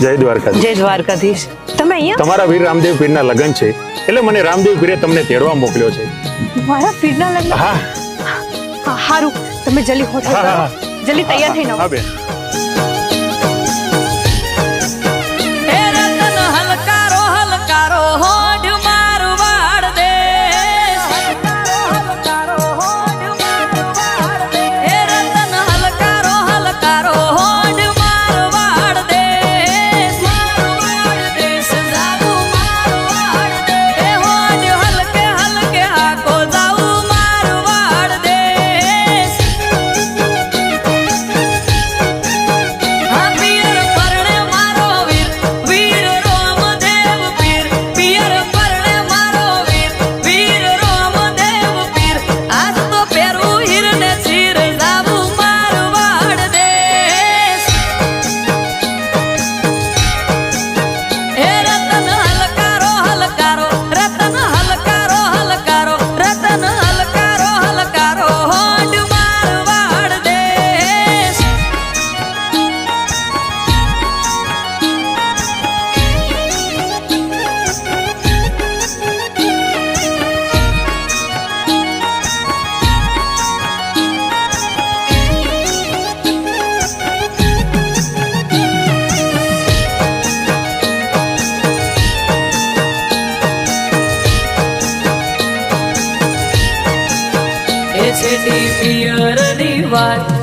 જય દ્વારકાધીશ. જય દ્વારકાધીશ. તમે અહીંયા? તમારા વીર રામદેવ પીરના લગ્ન છે એટલે મને રામદેવ પીરે તમને તેડવા મોકલ્યો છે. મારા પીરના લગ્ન? હા. હારું, તમે જલ્દી હોટલ કરો. જલ્દી તૈયાર થઈને આવો. હા બેન.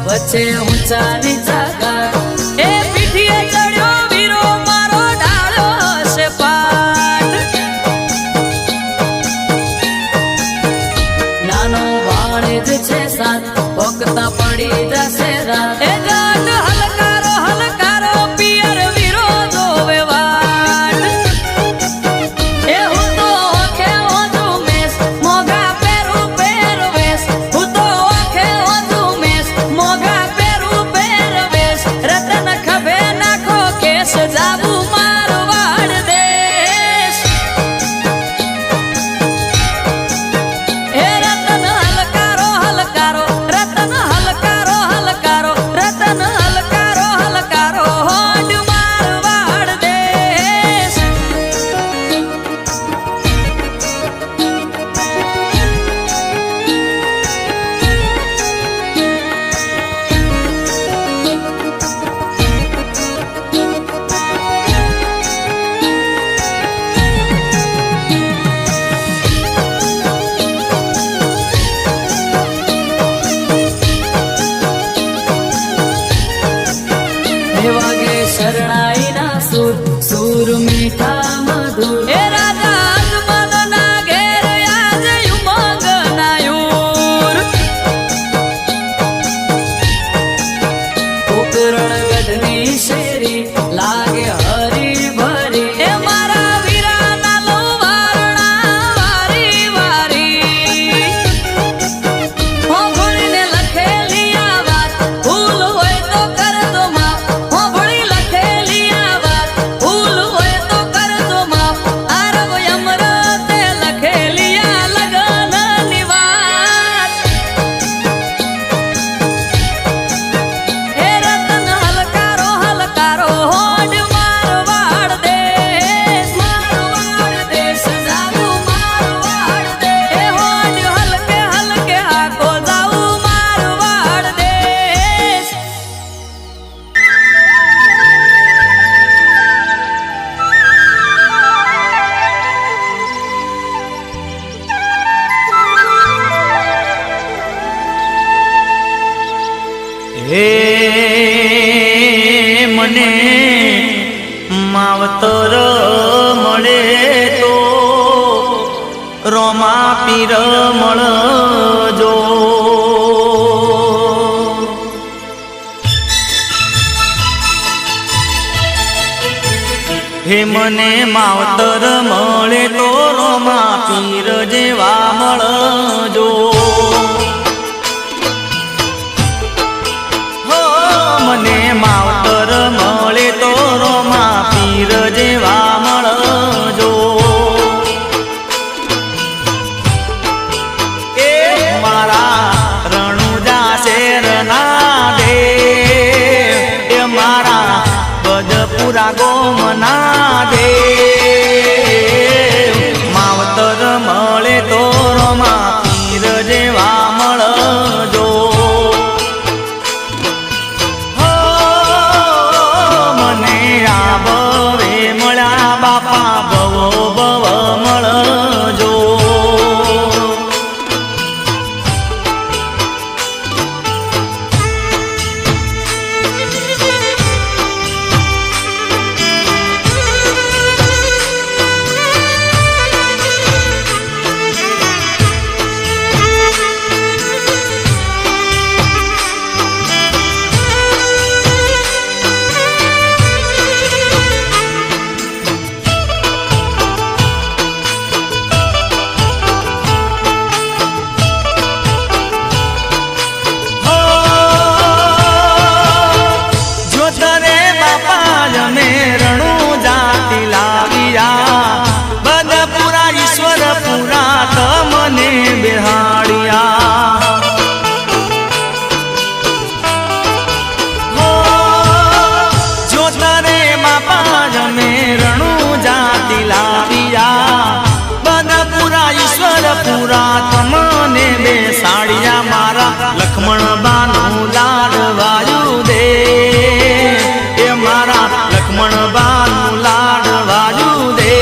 વચ્ચે ઊંચા નીચા ગાય એ પીઠીએ ચડ્યો વીરો મારો ડાળ્યો હશે પાટ નાનો વાણિજ છે સાત વખતા પડી જશે રાત એ ગાંડ હલકારો હલકારો પિયર વીરો જોવે વાટ એ હું તો ઓખે ઓજું મેસ મોગા પેરું પહેરવેશ હું તો ઓખે ઓજું મેસ મોગા પેરું પહેરવેશ રતન ખભે નાખો કેસ જાબુ મારવાડ દેશ એ રતન હલકારો હલકારો રતન હલકારો હલકારો રતન હલકારો હલકારો હોડ મારવાડ દેશ વાગે શરણાઈ ના સુર સુર મીઠા મધુર એ રાજા અજમલ ના ઘેર આજ ઉમંગ નાયુર ઉકરણ ગઢની શેરી લાગે હરી ભરી એ મારા વીરા ના લો વારણા વારી વારી હો ભણીને લખેલી આ વાત ભૂલ હોય તો કર દો માફ હો ભણી લખેલી આ વાત ભૂલ હોય તો કર દો માફ આરવ અમરતે લખેલી આ લગનની વાત એ રતન હલકારો હલકારો હોડ મારવાડ દેશ જાવું મારવાડ દેશ એ હોડ હલકે હલકે હાકો જાવું મારવાડ દેશ હે મને માવતર મળે તો રોમા પીર મળજો હે મને માવતર મળે તો રોમા પીર જેવા મળજો મને માવતર મળે તો રોમા પીર જેવા મળજો એ મારા રણુજા શેરના દેવ એ મારા ગજપુર પૂરા ગોમના દે માવતર મળે તો રોમા પીર જેવા મળજો હો મને આ બવે મળ્યા બાપા ભવો ભવ મળજો લક્ષ્મણ બાનું લાડવાયું દે એ મારા લક્ષ્મણ બાનું લાડવાયું દે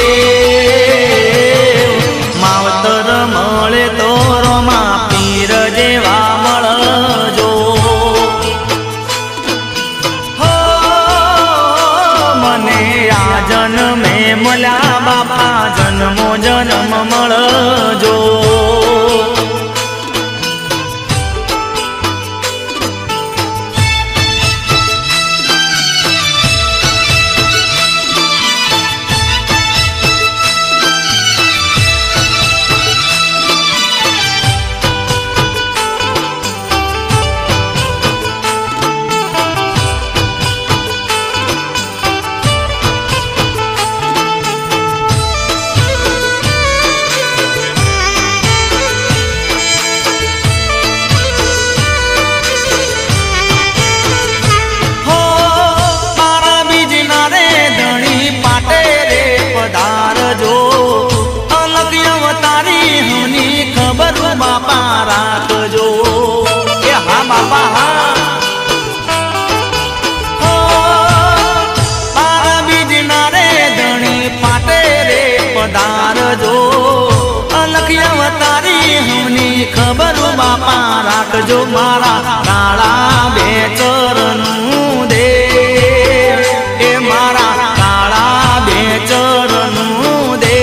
માવતર મળે તો રોમા પીર જેવા મળજો હો મને આ જન્મે મળ્યા બાપા જન્મો જન્મ મળજો બાપા રાખજો કે હા બાપા હા હો તારા બીજના રે ધણી પાટે રે પધારજો અલખિયા તારી હમની ખબર બાપા રાખજો મારા કાળા બે ચરણનું દે એ મારા કાળા બે ચરણનું દે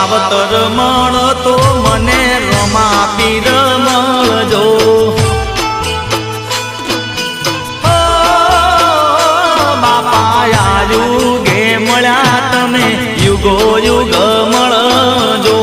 માવતર મળતો મને રોમા પીર મળજો હો બાપા આ યુગે મળ્યા તમે યુગો યુગ મળજો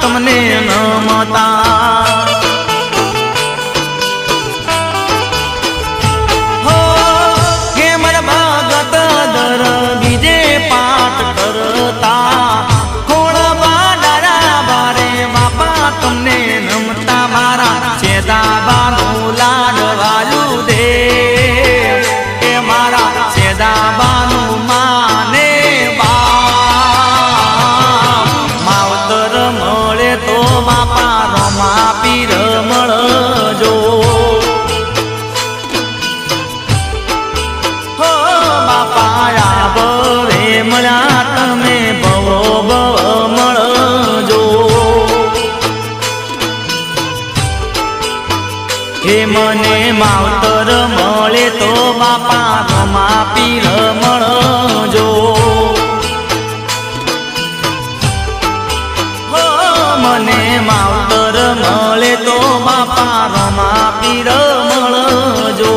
તમને નમતા હો કેમ ભગત દર બીજે પાઠ કરતા કોણ બાડારા બારે બાપા તમને નમતા મારા છેદાબાનું લાડવાયું દે એ મારા છેદાબાનું માને માવતર મળે તો બાપા રોમા પીર મળજો હો બાપા આ બવે મળ્યા તમે ભવો ભવ મળજો હે મને માવતર મળે તો બાપા રમા પીર મળજો હો મને માવતર મળે તો બાપા રમા પીર મળજો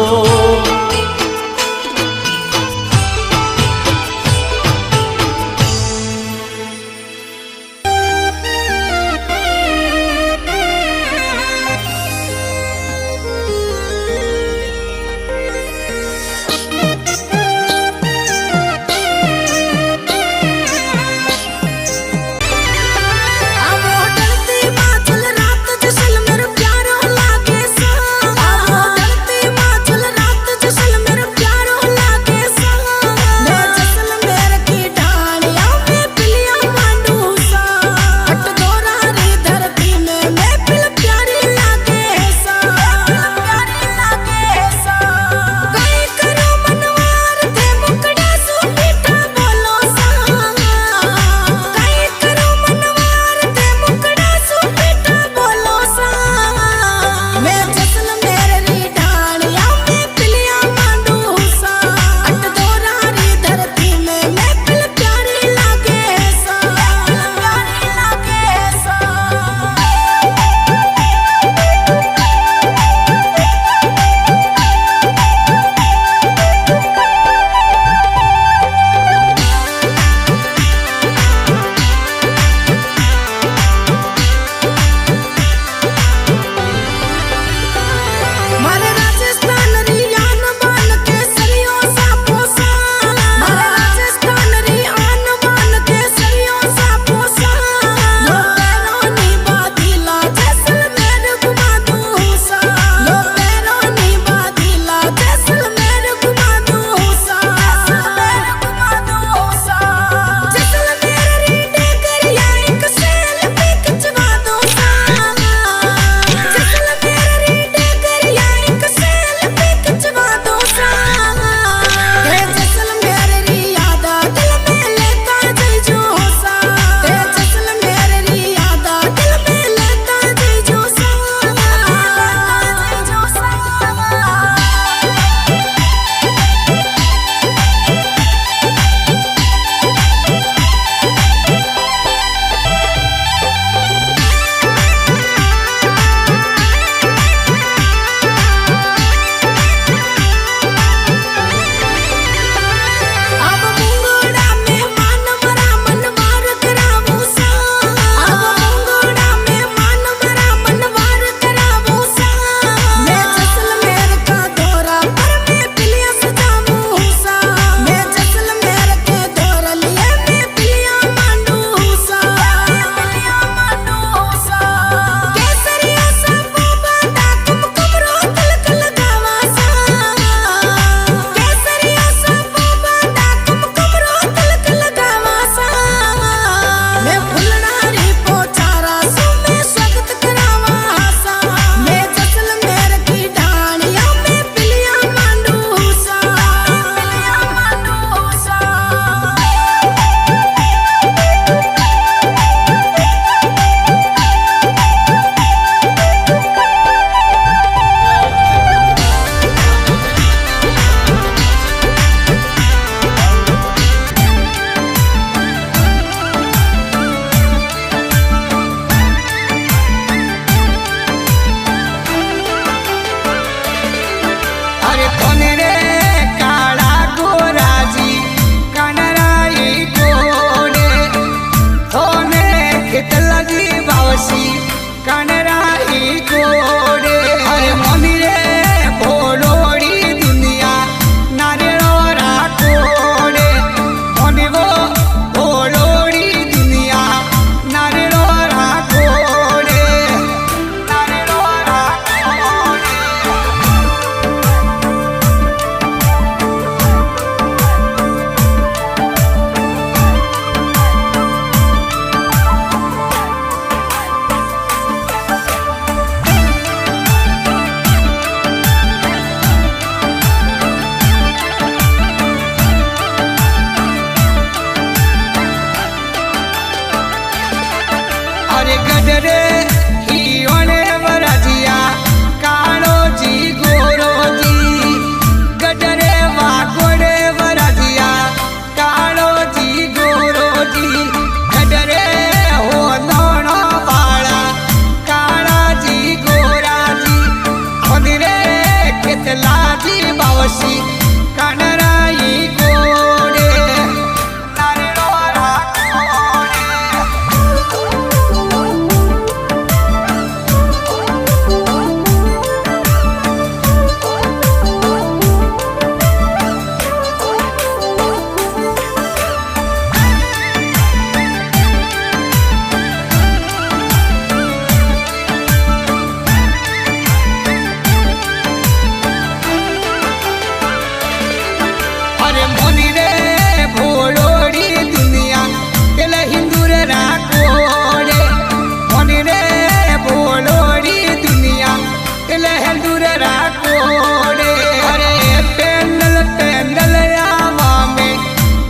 રાખોડે અરે પેન્ડલ પેન્ડલ આવા મે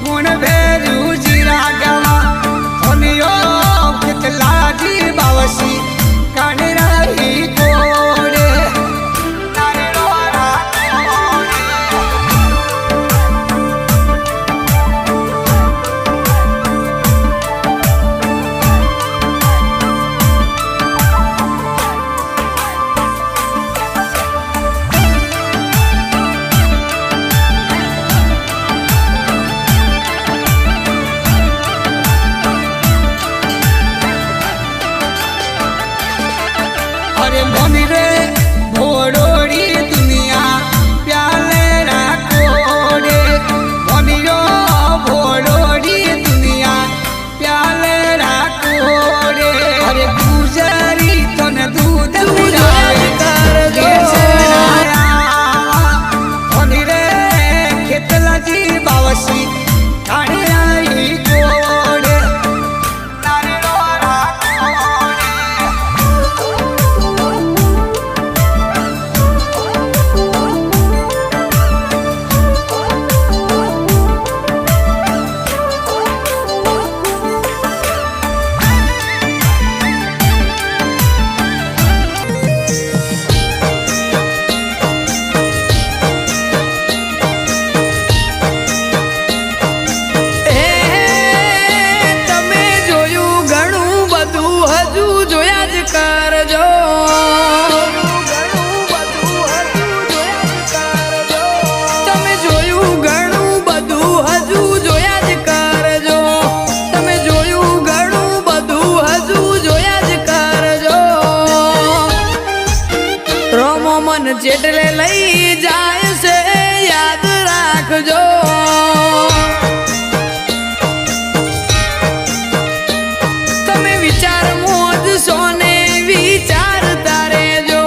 ગુણ ભેરું જીરા ગવા ઓનિયો કેટલા જી બાવસી કાને રહી કોડે તારે રોરા अरे मनी रे भोड़ोड़ी दुनिया प्याले राखोड़े मनियो भोड़ोड़ी दुनिया प्याले राखोड़े अरे गुजरी तन दूध पिलावे मनी रे खेतला जी बावसी ठाणे आई कोड़े नारे रो राखोड़े તમે જોયું ઘણું બધું હજુ જોયા જ કરજો તમે જોયું ઘણું બધું હજુ જોયા જ કરજો તમે જોયું ઘણું બધું હજુ જોયા જ કરજો રોમો મન જેટલે લઈ જાય છે યાદ રાખજો તમે વિચાર મોજ સોને વિચારતા રહેજો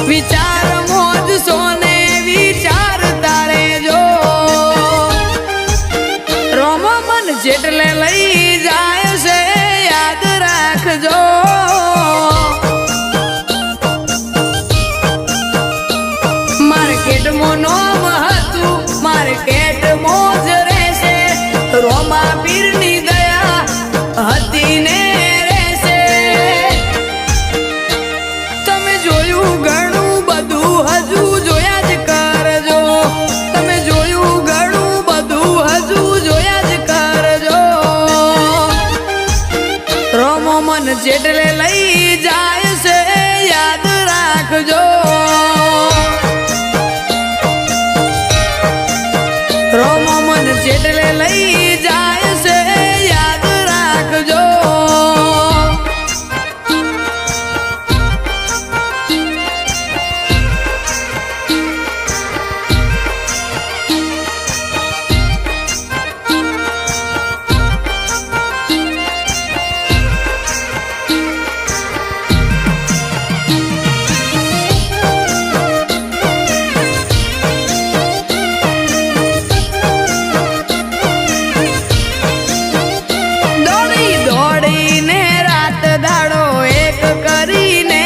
વિચાર મોજ સોને વિચારતા રહેજો રોમો મન જેટલે લઈ જાય છે યાદ રાખજો માર્કેટમાં નોમ હતું માર્કેટ મોજ રહેશે રોમા પીરની દયા હતી ને રહેશે તમે જોયું ઘણું બધું હજુ જોયા જ કરજો તમે જોયું ઘણું બધું હજુ જોયા જ કરજો રોમો મન જેટલે લઈ જાય છે યાદ રાખજો રોમો મન જેટલે લઈ જાય છે યાદ રાખજો દોડી દોડીને રાત દાડો એક કરીને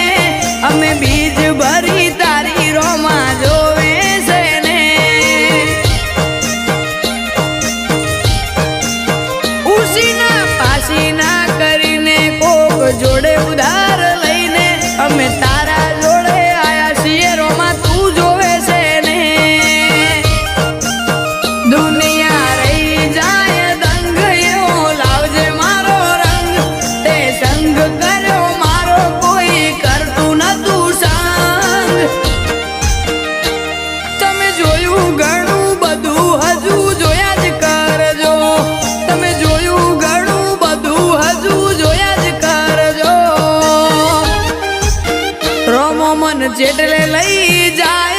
અમે બીજ ભરી તારી રોમા જોવે છે ને ઉસીના પાસીના કરીને કોક જોડે ઉધાર લઈને અમે તારા જોડે આયા છીએ રોમા તું જોવે છે ને દુનિયા રહી જાય દંગ એવો લાવજે મારો રંગ તે સંગ કર્યો મારો કોઈ કરતું નતું સંગ તમે જોયું ઘણું બધું હજુ જોયા જ કરજો તમે જોયું ઘણું બધું હજુ જોયા જ કરજો રોમો મન જેટલે લઈ જાય